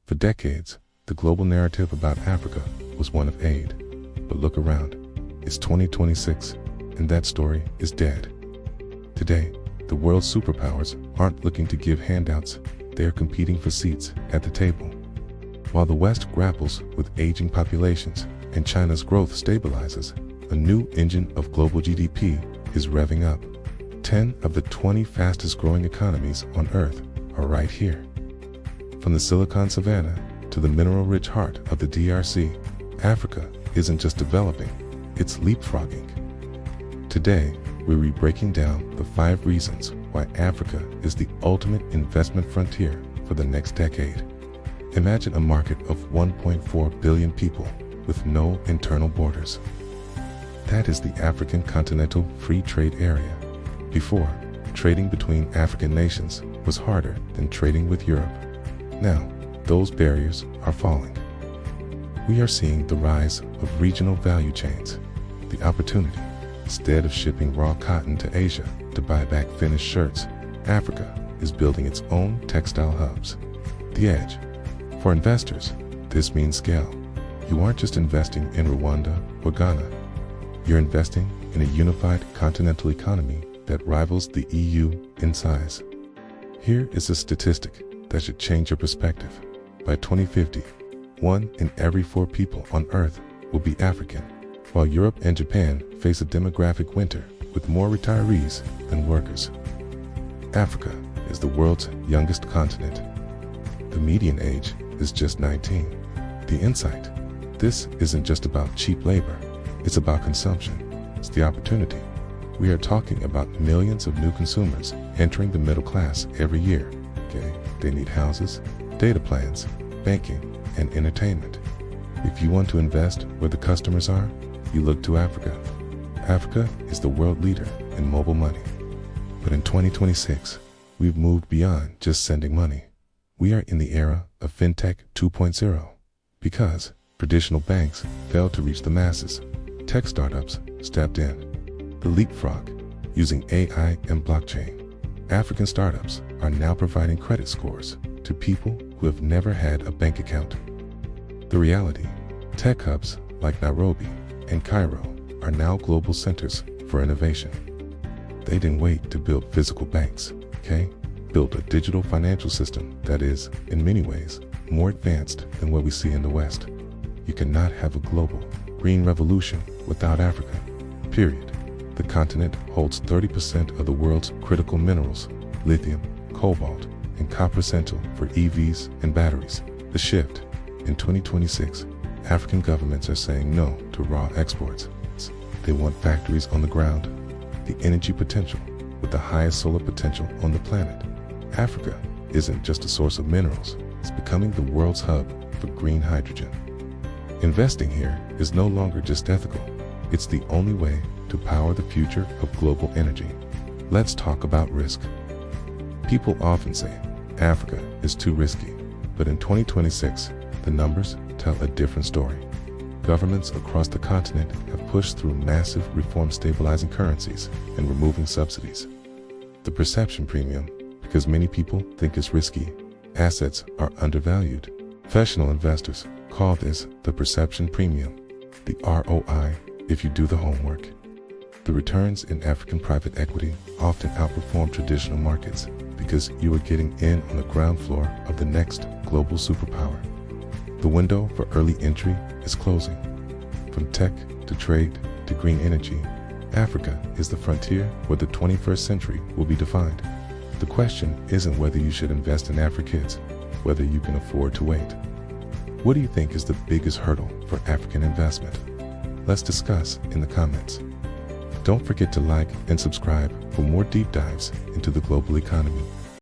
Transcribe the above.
For decades, the global narrative about Africa was one of aid. But look around, it's 2026, and that story is dead. Today, the world's superpowers aren't looking to give handouts, they are competing for seats at the table. While the West grapples with aging populations and China's growth stabilizes, a new engine of global GDP is revving up. 10 of the 20 fastest growing economies on Earth are right here. From the Silicon Savannah to the mineral-rich heart of the DRC, Africa isn't just developing, it's leapfrogging. Today, we'll be breaking down the 5 reasons why Africa is the ultimate investment frontier for the next decade. Imagine a market of 1.4 billion people with no internal borders. That is the African Continental Free Trade Area. Before, trading between African nations was harder than trading with Europe. Now, those barriers are falling. We are seeing the rise of regional value chains. The opportunity, instead of shipping raw cotton to Asia to buy back finished shirts, Africa is building its own textile hubs. The edge. For investors, this means scale. You aren't just investing in Rwanda or Ghana. You're investing in a unified continental economy that rivals the EU in size. Here is a statistic that should change your perspective. By 2050, 1 in every 4 people on Earth will be African, while Europe and Japan face a demographic winter with more retirees than workers. Africa is the world's youngest continent. The median age is just 19. The insight: this isn't just about cheap labor, it's about consumption. It's the opportunity. We are talking about millions of new consumers entering the middle class every year. They need houses, data plans, banking, and entertainment. If you want to invest where the customers are, you look to Africa. Africa is the world leader in mobile money. But in 2026, we've moved beyond just sending money. We are in the era of FinTech 2.0. Because traditional banks failed to reach the masses, tech startups stepped in. The leapfrog, using AI and blockchain. African startups are now providing credit scores to people who have never had a bank account. The reality: tech hubs like Nairobi and Cairo are now global centers for innovation. They didn't wait to build physical banks, built a digital financial system that is, in many ways, more advanced than what we see in the West. You cannot have a global green revolution without Africa, period. The continent holds 30% of the world's critical minerals: lithium, cobalt, and copper, essential for EVs and batteries. The shift. In 2026, African governments are saying no to raw exports. They want factories on the ground. The energy potential, with the highest solar potential on the planet. Africa isn't just a source of minerals, it's becoming the world's hub for green hydrogen. Investing here is no longer just ethical, it's the only way to power the future of global energy. Let's talk about risk. People often say Africa is too risky, but in 2026, the numbers tell a different story. Governments across the continent have pushed through massive reforms, stabilizing currencies and removing subsidies. The perception premium, because many people think it's risky, assets are undervalued. Professional investors call this the perception premium, the ROI, if you do the homework. The returns in African private equity often outperform traditional markets because you are getting in on the ground floor of the next global superpower. The window for early entry is closing. From tech to trade to green energy, Africa is the frontier where the 21st century will be defined. The question isn't whether you should invest in Africa, it's whether you can afford to wait. What do you think is the biggest hurdle for African investment? Let's discuss in the comments. Don't forget to like and subscribe for more deep dives into the global economy.